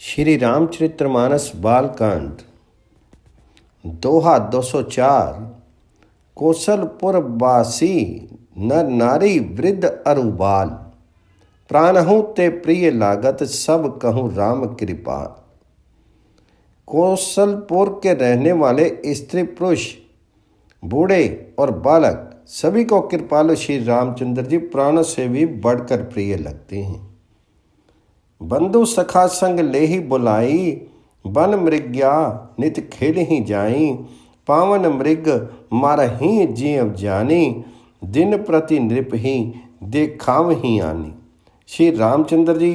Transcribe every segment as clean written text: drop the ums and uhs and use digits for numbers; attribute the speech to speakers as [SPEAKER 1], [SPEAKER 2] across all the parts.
[SPEAKER 1] श्री रामचरितमानस बालकांड दोहा 204। कौशलपुरवासी नर नारी वृद्ध अरु बाल, प्राणहु ते प्रिय लागत सब कहूँ राम कृपाल। कौशलपुर के रहने वाले स्त्री पुरुष बूढ़े और बालक सभी को कृपालु श्री रामचंद्र जी प्राणों से भी बढ़कर प्रिय लगते हैं। बंधु सखा संग ले ही बुलाई, बन मृग्या नित खेल ही जाई। पावन मृग मारही जीव जानी, दिन प्रति नृप ही देखाव ही आनी। श्री रामचंद्र जी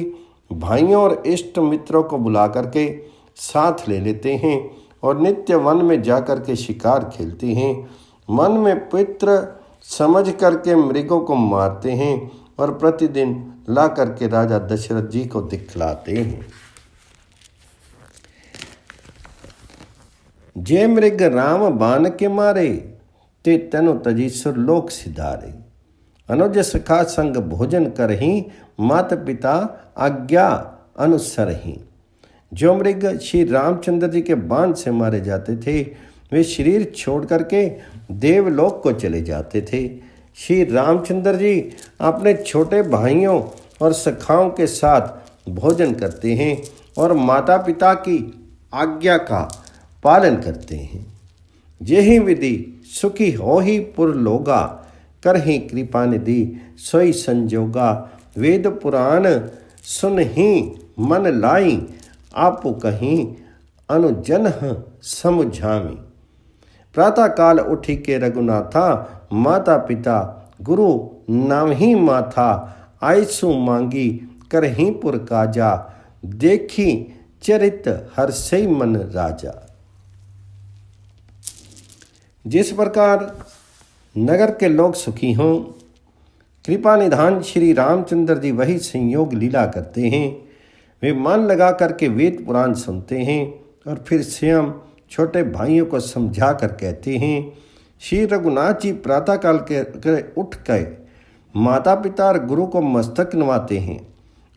[SPEAKER 1] भाइयों और इष्ट मित्रों को बुला करके साथ ले लेते हैं और नित्य वन में जाकर के शिकार खेलते हैं। मन में पित्र समझ करके मृगों को मारते हैं और प्रतिदिन ला करके राजा दशरथ जी को दिखलाते हैं। जे मृग राम बान के मारे, ते तनु तजी सुरलोक सिधारे। अनुज सखा संग भोजन करही, माता पिता आज्ञा अनुसरही। जो मृग श्री रामचंद्र जी के बाण से मारे जाते थे वे शरीर छोड़ करके देवलोक को चले जाते थे। श्री रामचंद्र जी अपने छोटे भाइयों और सखाओं के साथ भोजन करते हैं और माता पिता की आज्ञा का पालन करते हैं। यही विधि सुखी हो ही पुरलोगा, करही कृपा निधि सोई संजोगा। वेद पुराण सुन ही मन लाई, आपु कहीं अनुजन समुझामी। प्रातः काल उठी के रघुनाथा, माता पिता गुरु नाम ही माथा। आयसु मांगी करही पुर काजा, देखी चरित हर्षै मन राजा। जिस प्रकार नगर के लोग सुखी हों, कृपा निधान श्री रामचंद्र जी वही संयोग लीला करते हैं। वे मन लगा करके वेद पुराण सुनते हैं और फिर स्वयं छोटे भाइयों को समझा कर कहते हैं। श्री रघुनाथ जी प्रातःकाल के उठ गए, माता पिता और गुरु को मस्तक नवाते हैं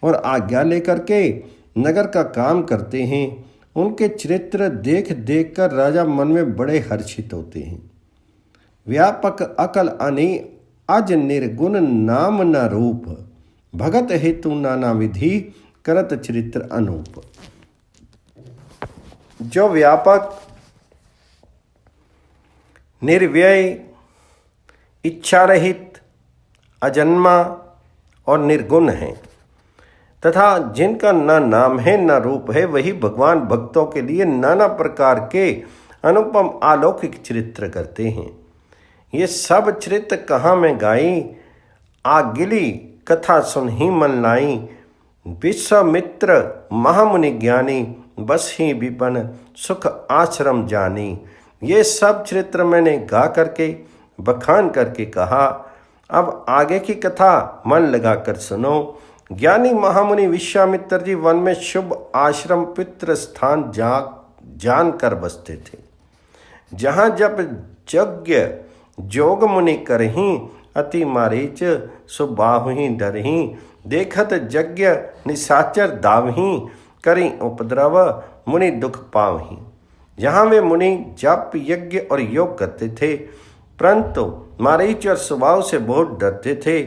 [SPEAKER 1] और आज्ञा लेकर के नगर का काम करते हैं। उनके चरित्र देख देख कर राजा मन में बड़े हर्षित होते हैं। व्यापक अकल अनि अज निर्गुण नाम न रूप, भगत हेतु नाना विधि करत चरित्र अनूप। जो व्यापक निर्व्यय इच्छा रहित अजन्मा और निर्गुण है तथा जिनका न नाम है न रूप है, वही भगवान भक्तों के लिए नाना प्रकार के अनुपम अलौकिक चरित्र करते हैं। ये सब चरित्र कहाँ में गाई, आगिली कथा सुन ही मन लाई। विश्वामित्र महामुनि ज्ञानी, बस ही विपन सुख आश्रम जानी। ये सब चरित्र मैंने गा करके बखान करके कहा। अब आगे की कथा मन लगाकर सुनो। ज्ञानी महामुनि विश्वामित्र जी वन में शुभ आश्रम पितृ स्थान जान कर बसते थे, जहाँ जब यज्ञ जोग मुनि करही, अति मारीच सुबाहुहि डरही। देखत यज्ञ निशाचर दावही, करी उपद्रव मुनि दुख पावही। यहाँ वे मुनि जप यज्ञ और योग करते थे, परंतु मारीच और स्वभाव से बहुत डरते थे।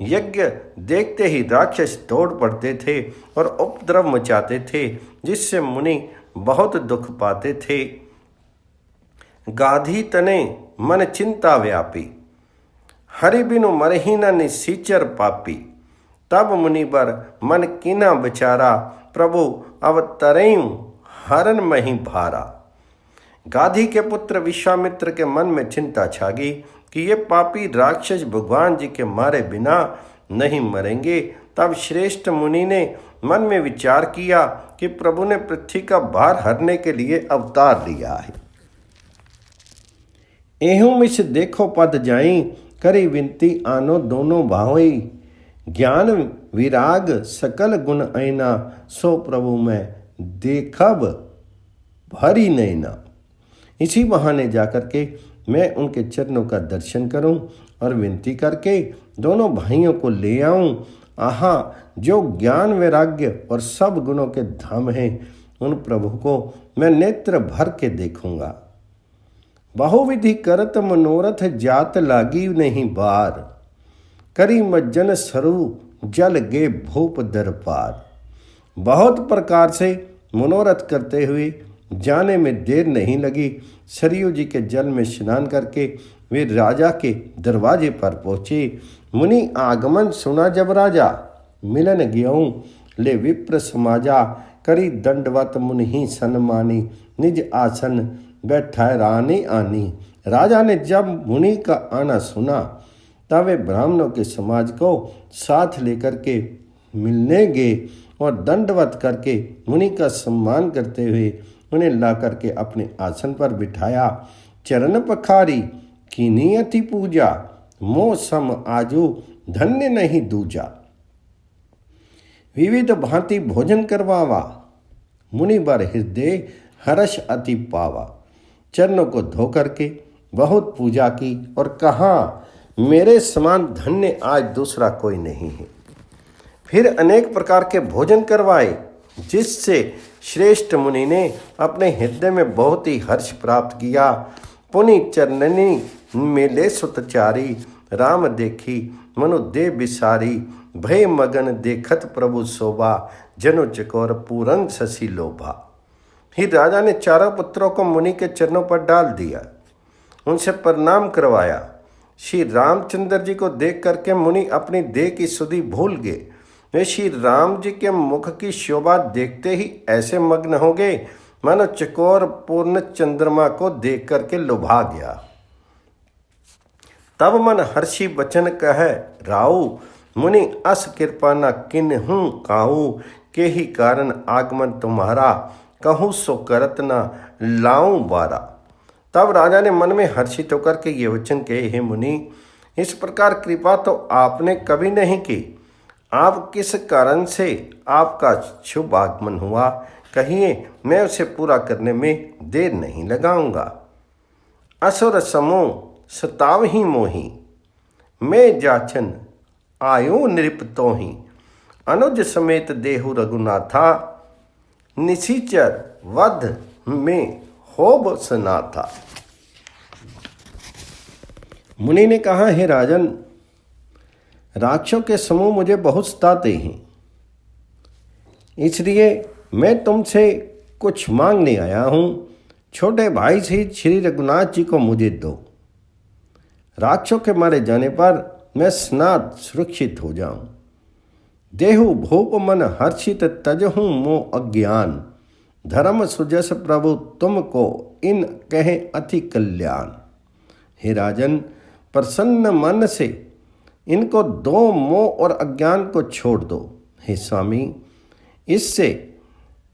[SPEAKER 1] यज्ञ देखते ही राक्षस दौड़ पड़ते थे और उपद्रव मचाते थे, जिससे मुनि बहुत दुख पाते थे। गाधी तने मन चिंता व्यापी, हरि बिनु मरही न निसीचर पापी। तब मुनिवर मन कीना बेचारा, प्रभु अवतरयूं हरन मही भारा। गाधी के पुत्र विश्वामित्र के मन में चिंता छा गई कि ये पापी राक्षस भगवान जी के मारे बिना नहीं मरेंगे। तब श्रेष्ठ मुनि ने मन में विचार किया कि प्रभु ने पृथ्वी का भार हरने के लिए अवतार लिया है। एहू मिस देखो पद जाई, करी विनती आनो दोनों भाई। ज्ञान विराग सकल गुण ऐना, सो प्रभु मैं देखब भरी नैना। इसी बहाने जाकर के मैं उनके चरणों का दर्शन करूं और विनती करके दोनों भाइयों को ले आऊं आहा, जो ज्ञान वैराग्य और सब गुणों के धाम हैं, उन प्रभु को मैं नेत्र भर के देखूंगा। बहुविधि करत मनोरथ जात लागी नहीं बार, करी मज्जन सरु जल गे भूप दरबार। बहुत प्रकार से मनोरथ करते हुए जाने में देर नहीं लगी। सरयू जी के जल में स्नान करके वे राजा के दरवाजे पर पहुँचे। मुनि आगमन सुना जब राजा, मिलन गयऊँ ले विप्र समाजा। करी दंडवत मुनि सन्मानी, निज आसन बैठाए रानी आनी। राजा ने जब मुनि का आना सुना तब वे ब्राह्मणों के समाज को साथ लेकर के मिलने गए और दंडवत करके मुनि का सम्मान करते हुए उन्हें ला करके अपने आसन पर बिठाया। चरण पखारी कीनी अति पूजा, मोह सम आजू धन्य नहीं दूजा। विविध भांति भोजन करवावा, मुनि बर हृदय हर्ष अति पावा। चरणों को धो करके बहुत पूजा की और कहा, मेरे समान धन्य आज दूसरा कोई नहीं है। फिर अनेक प्रकार के भोजन करवाए, जिससे श्रेष्ठ मुनि ने अपने हृदय में बहुत ही हर्ष प्राप्त किया। पुनि चरणनी मेले सुतचारी, राम देखी मनु दे बिसारी। भय मगन देखत प्रभु शोभा, जनु चकोर पूरन शशि लोभा। फिर राजा ने चारों पुत्रों को मुनि के चरणों पर डाल दिया, उनसे प्रणाम करवाया। श्री रामचंद्र जी को देख करके मुनि अपनी देह की सुधि भूल गए। वे श्री राम जी के मुख की शोभा देखते ही ऐसे मग्न हो गए मानो चकोर पूर्ण चंद्रमा को देख करके लुभा गया। तब मन हर्षि बचन कह राऊ, मुनि अस कृपा न किन हूँ काऊ। के ही कारण आगमन तुम्हारा, कहूँ सो करत न लाऊं बारा। तब राजा ने मन में हर्षित होकर के ये वचन कहे, हे मुनि, इस प्रकार कृपा तो आपने कभी नहीं की। आप किस कारण से आपका शुभ आगमन हुआ, कहिए, मैं उसे पूरा करने में देर नहीं लगाऊंगा। असुर समूह सताव ही मोही, मैं जाचन आयु नृपतो ही। अनुज समेत देहु रघुनाथा, निशिचर वध में होब सनाथा। मुनि ने कहा, हे राजन, राक्षसों के समूह मुझे बहुत सताते हैं, इसलिए मैं तुमसे कुछ मांगने आया हूँ। छोटे भाई से श्री रघुनाथ जी को मुझे दो। राक्षसों के मारे जाने पर मैं स्नात सुरक्षित हो जाऊं। देहु भूप मन हर्षित तजहूँ मोह अज्ञान, धर्म सुजस प्रभु तुमको इन कहे अति कल्याण। हे राजन, प्रसन्न मन से इनको दो मोह और अज्ञान को छोड़ दो। हे स्वामी, इससे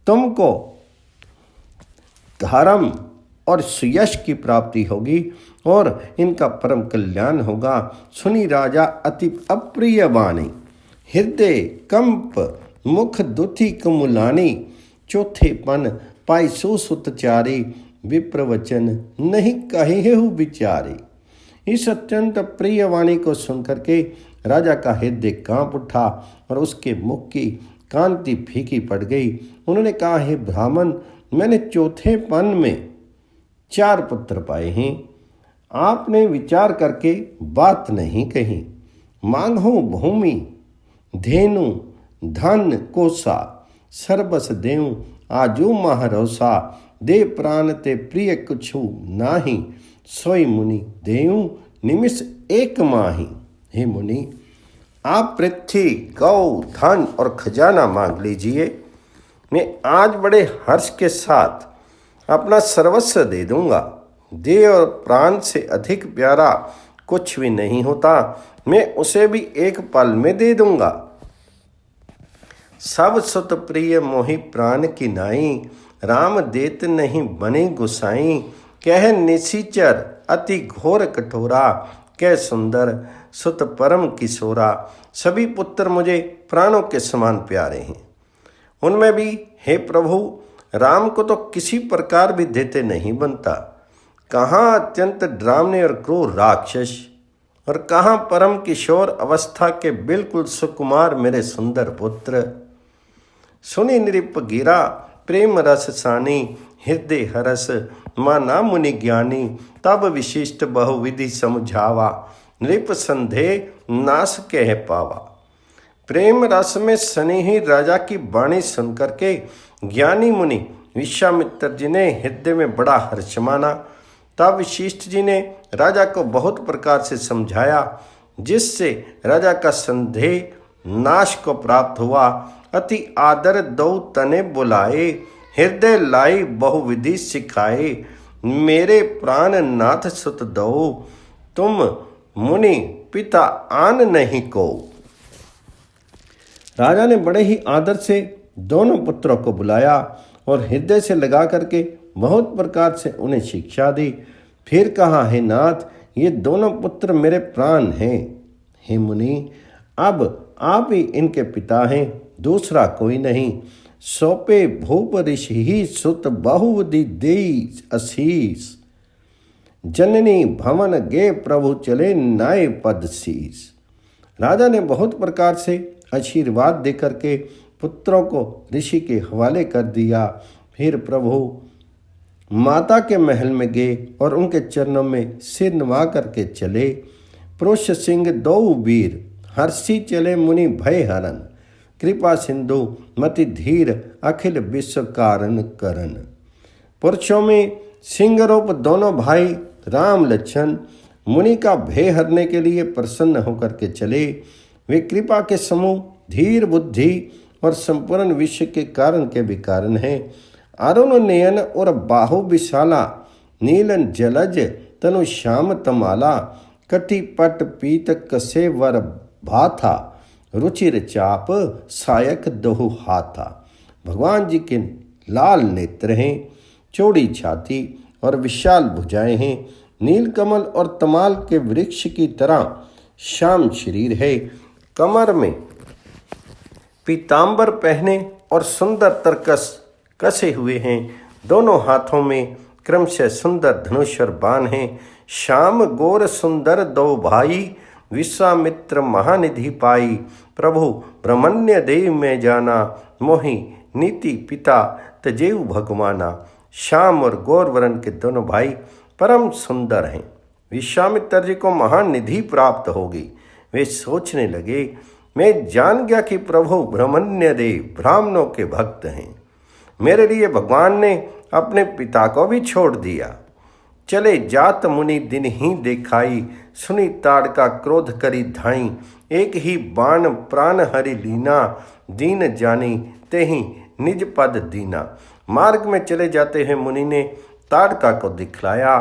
[SPEAKER 1] तुमको धर्म और सुयश की प्राप्ति होगी और इनका परम कल्याण होगा। सुनी राजा अति अप्रिय वाणी, हृदय कंप मुख दुथि कुमुलानी। चौथे पन पाई सुसुतचारी, विप्रवचन नहीं कहेहु विचारी। इस अत्यंत प्रिय वाणी को सुनकर के राजा का हृदय कांप उठा और उसके मुख की कांति फीकी पड़ गई। उन्होंने कहा, हे ब्राह्मण, मैंने चौथे पन में 4 पुत्र पाए हैं। आपने विचार करके बात नहीं कही। मांगो भूमि धेनु धन कोसा, सर्वस देऊं आजू महारोसा। दे प्राण ते प्रिय कुछु नाही, सोई मुनि देऊं निमिष एक माही। हे मुनि, आप पृथ्वी गौ धन और खजाना मांग लीजिए, मैं आज बड़े हर्ष के साथ अपना सर्वस्व दे दूंगा। देह और प्राण से अधिक प्यारा कुछ भी नहीं होता, मैं उसे भी एक पल में दे दूंगा। सब सुत प्रिय मोहि प्राण की नाई, राम देत नहीं बने गुसाई। कह निशिचर अति घोर कठोरा, कह सुंदर सुत परम किशोरा। सभी पुत्र मुझे प्राणों के समान प्यारे हैं, उनमें भी हे प्रभु राम को तो किसी प्रकार भी देते नहीं बनता। कहाँ अत्यंत डरावने और क्रूर राक्षस और कहाँ परम किशोर अवस्था के बिल्कुल सुकुमार मेरे सुंदर पुत्र। सुनी नृप गिरा प्रेम रस सानी, हृदय हरस माना मुनि ज्ञानी। तब विशिष्ट बहुविधि समझावा, नृप संदेह नाश कह पावा। प्रेम रस में सनी ही राजा की वाणी सुनकर के ज्ञानी मुनि विश्वामित्र जी ने हृदय में बड़ा हर्ष माना। तब वशिष्ठ जी ने राजा को बहुत प्रकार से समझाया, जिससे राजा का संदेह नाश को प्राप्त हुआ। अति आदर दो तने बुलाए, हृदय लाई बहुविधि सिखाए। मेरे प्राण नाथ सुत दो, तुम मुनि पिता आन नहीं को। राजा ने बड़े ही आदर से दोनों पुत्रों को बुलाया और हृदय से लगा करके बहुत प्रकार से उन्हें शिक्षा दी। फिर कहा, हे नाथ, ये दोनों पुत्र मेरे प्राण हैं। हे मुनि, अब आप ही इनके पिता हैं, दूसरा कोई नहीं। सौंपे भूप ऋषि ही सुत बहुविधि देई असीस। जननी भवन गे प्रभु चले नाय पद शीस। राजा ने बहुत प्रकार से आशीर्वाद देकर के पुत्रों को ऋषि के हवाले कर दिया। फिर प्रभु माता के महल में गए और उनके चरणों में सिर नवा करके चले। पुरुष सिंह दो वीर, हर्षी चले मुनि भय हरन। कृपा सिंधु मति धीर, अखिल विश्व कारण करन। पुरुषों में सिंह रूप दोनों भाई राम लक्ष्मण मुनि का भय हरने के लिए प्रसन्न होकर के चले। वे कृपा के समूह, धीर बुद्धि और संपूर्ण विश्व के कारण के भी कारण हैं। अरुण नयन और बाहु विशाला, नीलन जलज तनु श्याम तमाला। कटी पट पीत कसे वर भाथा, रुचिर चाप सायक दोहु हाथा। भगवान जी के लाल नेत्र हैं, चौड़ी छाती और विशाल भुजाएं हैं। नीलकमल और तमाल के वृक्ष की तरह श्याम शरीर है। कमर में पीतांबर पहने और सुंदर तरकस कसे हुए हैं। दोनों हाथों में क्रमशः सुंदर धनुष और बाण हैं। श्याम गोर सुंदर दो भाई, विश्वामित्र महानिधि पाई। प्रभु ब्रह्मण्य देव में जाना, मोहि नीति पिता तजेऊ भगवाना। श्याम और गौर वर्ण के दोनों भाई परम सुंदर हैं। विश्वामित्र जी को महानिधि प्राप्त होगी। वे सोचने लगे, मैं जान गया कि प्रभु ब्रह्मण्य देव ब्राह्मणों के भक्त हैं। मेरे लिए भगवान ने अपने पिता को भी छोड़ दिया। चले जात मुनि दिन ही देखाई, सुनी ताड़का क्रोध करी धाई। एक ही बाण प्राण हरि लीना, दीन जानी तेहि निज पद दीना। मार्ग में चले जाते हैं मुनि ने ताड़का को दिखलाया।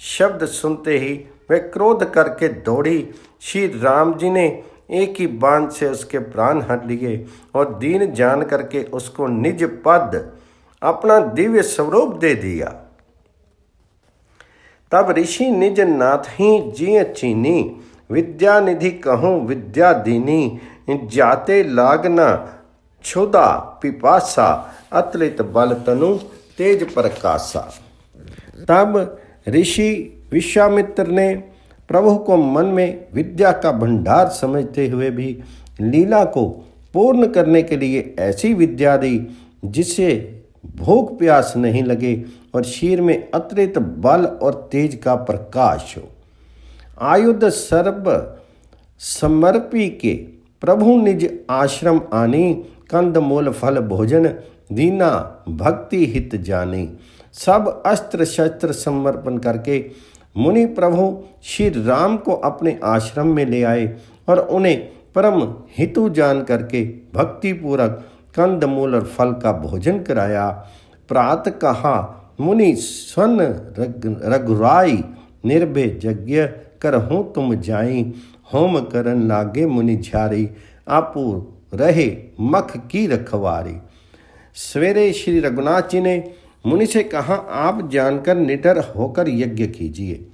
[SPEAKER 1] शब्द सुनते ही वे क्रोध करके दौड़ी। श्री राम जी ने एक ही बाण से उसके प्राण हर लिए और दीन जान करके उसको निज पद अपना दिव्य स्वरूप दे दिया। तब ऋषि निज नाथ ही जिय चीनी, विद्या निधि कहूँ विद्या दीनी। जाते लागना क्षुदा पिपासा, अतलित बल तनु तेज प्रकाशा। तब ऋषि विश्वामित्र ने प्रभु को मन में विद्या का भंडार समझते हुए भी लीला को पूर्ण करने के लिए ऐसी विद्या दी जिससे भूख प्यास नहीं लगे और शरीर में अतिरिक्त बल और तेज का प्रकाश हो। आयुध सर्व समर्पी के प्रभु निज आश्रम आनी। कंद मूल फल भोजन दीना भक्ति हित जानी। सब अस्त्र शस्त्र समर्पण करके मुनि प्रभु श्री राम को अपने आश्रम में ले आए और उन्हें परम हितु जान करके भक्ति पूर्वक कंद मूल और फल का भोजन कराया। प्रात कहा मुनि स्वन रघुराई, निर्भय यज्ञ करहूँ तुम जाई। होम करन लागे मुनि झारी, आपू रहे मख की रखवारी। सवेरे श्री रघुनाथ जी ने मुनि से कहा, आप जानकर निडर होकर यज्ञ कीजिए।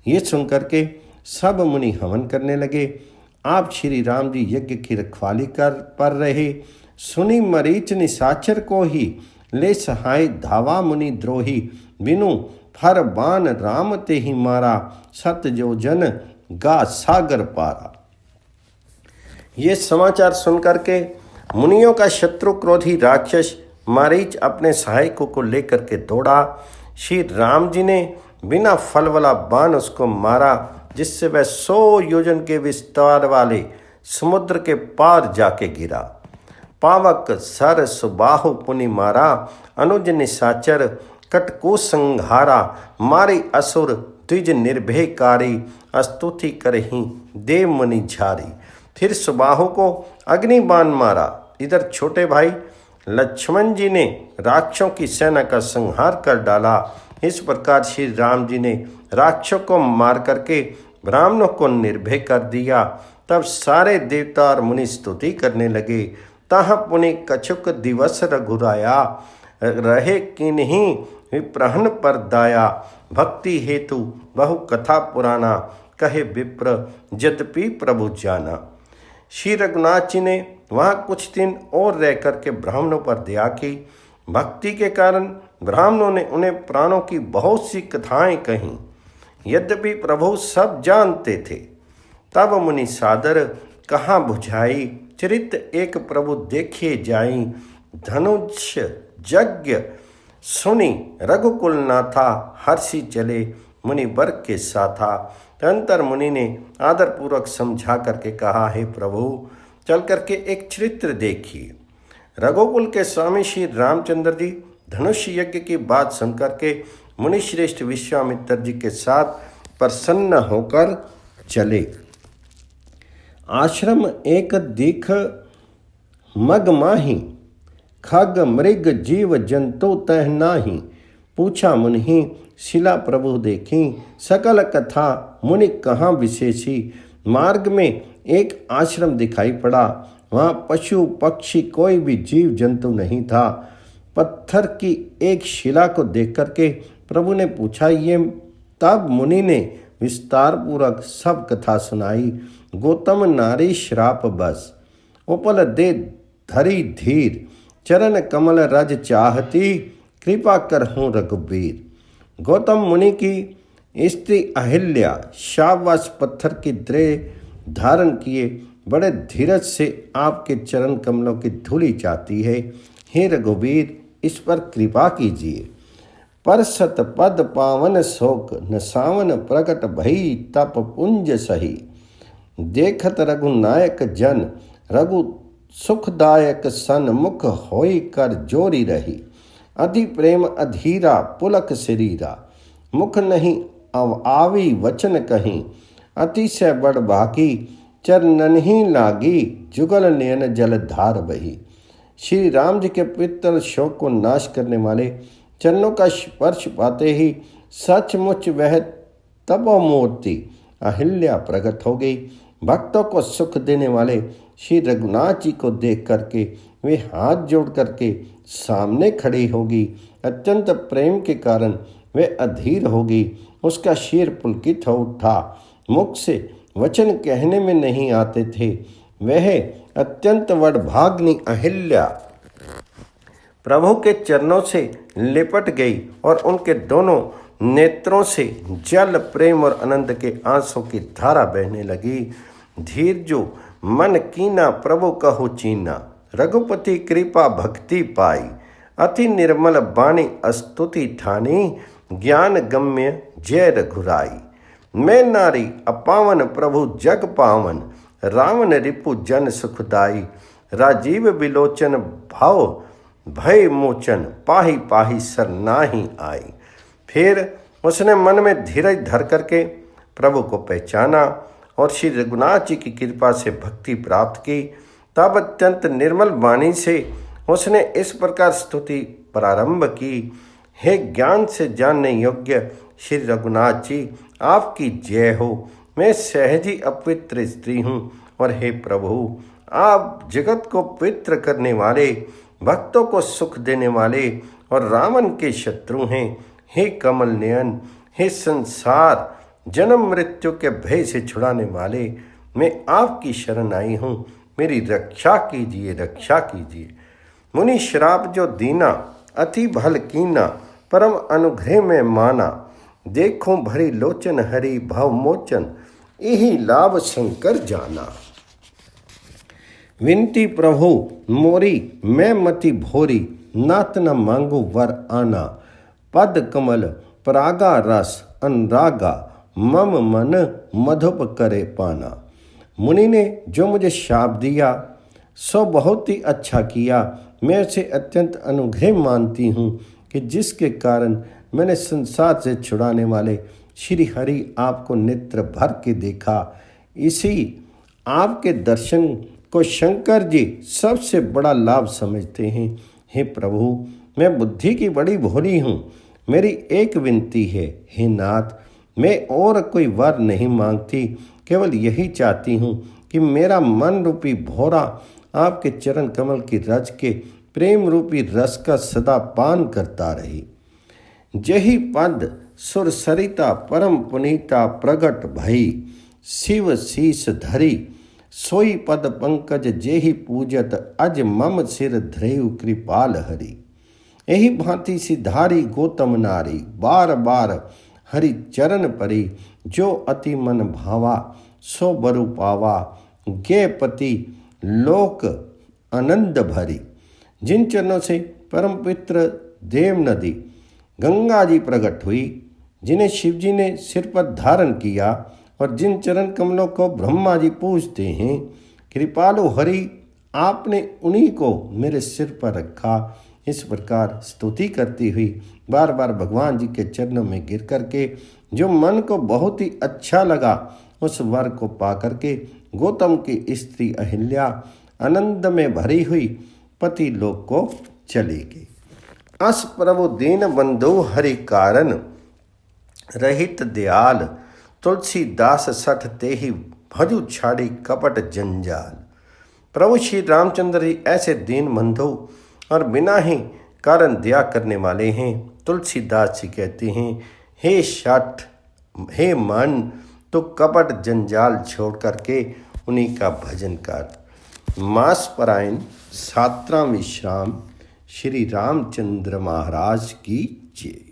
[SPEAKER 1] ये सुनकर के सब मुनि हवन करने लगे। आप श्री राम जी यज्ञ की रखवाली कर रहे। सुनी मरीच निशाचर को ही, ले सहाय धावा मुनि द्रोही। बिनु फर बान राम ते ही मारा, सत जो जन गा सागर पारा। ये समाचार सुनकर के मुनियों का शत्रु क्रोधी राक्षस मारीच अपने सहायकों को लेकर के दौड़ा। श्री राम जी ने बिना फल वाला बाण उसको मारा, जिससे वह 100 योजन के विस्तार वाले समुद्र के पार जाके गिरा। पावक सर सुबाहु पुनि मारा, अनुज निशाचर कटको संहारा। मारी असुर द्विज निर्भयकारी, स्तुति करही देव मुनि झारी। फिर सुबाहु को अग्निबाण मारा। इधर छोटे भाई लक्ष्मण जी ने राक्षसों की सेना का संहार कर डाला। इस प्रकार श्री राम जी ने राक्षसों को मार करके ब्राह्मणों को निर्भय कर दिया। तब सारे देवता और मुनि स्तुति करने लगे। तह पुनि कछुक दिवस रघुराया, रहे किन्हीं विप्रहन पर दाया। भक्ति हेतु बहु कथा पुराना, कहे विप्र यद्यपि प्रभु जाना। श्री रघुनाथ जी ने वहाँ कुछ दिन और रह करके ब्राह्मणों पर दया की। भक्ति के कारण ब्राह्मणों ने उन्हें प्राणों की बहुत सी कथाएं कहीं। यद्यपि प्रभु सब जानते थे। तब मुनि सादर कहाँ बुझाई, चरित्र एक प्रभु देखे जाई। धनुष यज्ञ सुनी रघुकुल नाथा, हर्षि चले मुनि वर्ग के साथा। तदंतर मुनि ने आदरपूर्वक समझा करके कहा, हे प्रभु चल करके एक चरित्र देखिए। रघुकुल के स्वामी श्री रामचंद्र जी धनुष यज्ञ की बात सुनकर के मुनि श्रेष्ठ विश्वामित्र जी के साथ प्रसन्न होकर चले। आश्रम एक दीख मग माही, खग मृग जीव जंतु तह नाही। पूछा मुनि शिला प्रभु देखी, सकल कथा मुनि कहाँ विशेषी। मार्ग में एक आश्रम दिखाई पड़ा, वहाँ पशु पक्षी कोई भी जीव जंतु नहीं था। पत्थर की एक शिला को देख करके प्रभु ने पूछा ये। तब मुनि ने विस्तार पूर्वक सब कथा सुनाई। गौतम नारी श्राप बस, उपल दे धरी धीर। चरण कमल रज चाहती, कृपा करहूँ रघुबीर। गौतम मुनि की स्त्री अहिल्या शापवश पत्थर की देह धारण किए बड़े धीरज से आपके चरण कमलों की धूलि चाहती है। हे रघुबीर इस पर कृपा कीजिए। पर सत पद पावन शोक, न सावन प्रकट भई तप पुंज सही। देखत रघुनायक जन, रघु सुखदायक सन। मुख होई कर जोरी रही, अति प्रेम अधीरा पुलक शरीरा। मुख नहीं आवी वचन कहीं, अतिशय बड़ बाकी। चरणन ही लागी, जुगल नयन जल धार बही। श्री राम जी के पवित्र शोक को नाश करने वाले चरणों का स्पर्श पाते ही सचमुच वह तपोमूर्ति अहिल्या प्रकट हो गई। भक्तों को सुख देने वाले श्री रघुनाथ जी को देख करके वे हाथ जोड़ करके सामने खड़ी होगी। अत्यंत प्रेम के कारण वे अधीर होगी। उसका शीर पुलकित हो उठा। मुख से वचन कहने में नहीं आते थे। वह अत्यंत वडभाग्नि अहिल्या प्रभु के चरणों से लिपट गई और उनके दोनों नेत्रों से जल प्रेम और आनंद के आंसू की धारा बहने लगी। धीर जो मन कीना प्रभु कहु चीना, रघुपति कृपा भक्ति पाई। अति निर्मल बाणी स्तुति ठानी, ज्ञान गम्य जय रघुराई। मैं नारी अपावन प्रभु जग पावन, रावण रिपु जन सुखदाई। राजीव विलोचन भाव भय मोचन, पाही पाही सर नाही आई। फिर उसने मन में धीरज धर करके प्रभु को पहचाना और श्री रघुनाथ जी की कृपा से भक्ति प्राप्त की। तब अत्यंत निर्मल वाणी से उसने इस प्रकार स्तुति प्रारंभ की, हे ज्ञान से जानने योग्य श्री रघुनाथ जी आपकी जय हो। मैं सहज ही अपवित्र स्त्री हूँ और हे प्रभु आप जगत को पवित्र करने वाले, भक्तों को सुख देने वाले और रावण के शत्रु हैं। हे कमल नयन, हे संसार जन्म मृत्यु के भय से छुड़ाने वाले, मैं आपकी शरण आई हूँ, मेरी रक्षा कीजिए, रक्षा कीजिए। मुनि श्राप जो दीना, अति भल कीना, परम अनुग्रह में माना। देखूं भरी लोचन हरि भव मोचन, यही लाभ शंकर जाना। विनती प्रभु मोरी मैं मति भोरी, नात न मांगो वर आना। पद कमल परागा रस अनुरागा, मम मन मधुप करे पाना। मुनि ने जो मुझे शाप दिया सो बहुत ही अच्छा किया। मैं उसे अत्यंत अनुग्रह मानती हूँ कि जिसके कारण मैंने संसार से छुड़ाने वाले श्री हरि आपको नेत्र भर के देखा। इसी आपके दर्शन को शंकर जी सबसे बड़ा लाभ समझते हैं। हे प्रभु, मैं बुद्धि की बड़ी भोली हूँ। मेरी एक विनती है, हे नाथ, मैं और कोई वर नहीं मांगती, केवल यही चाहती हूँ कि मेरा मन रूपी भौरा आपके चरण कमल की रज के प्रेम रूपी रस का सदा पान करता रहे। जही पद सुर सरिता परम पुनीता प्रगट भई, शिव शीस धरी। सोई पद पंकज जेहि पूजत, अज मम सिर ध्रेयु कृपाल हरि। यही भांति सिधारी गौतम नारी, बार बार हरि चरण परी। जो अति मन भावा सो बरु पावा, गे पति लोक आनंद भरी। जिन चरणों से परम पवित्र देव नदी गंगा जी प्रकट हुई, जिन्हें शिवजी ने सिर पर धारण किया और जिन चरण कमलों को ब्रह्मा जी पूजते हैं, कृपालु हरि आपने उन्हीं को मेरे सिर पर रखा। इस प्रकार स्तुति करती हुई बार बार भगवान जी के चरणों में गिर करके जो मन को बहुत ही अच्छा लगा, उस वर को पा करके गौतम की स्त्री अहिल्या आनंद में भरी हुई पति लोक को चली गई। अस प्रभु दीन बंधु हरि कारण, रहित दयाल तुलसीदास सठ तेहि, भजु छाड़ी कपट जंजाल। प्रभु श्री रामचंद्र जी ऐसे दीन बंधु और बिना ही कारण दया करने वाले हैं। तुलसीदास जी कहते हैं, हे शठ, हे मन, तो कपट जंजाल छोड़ करके उन्हीं का भजन कर। मास परायण 7वां विश्राम। श्री रामचंद्र महाराज की जय।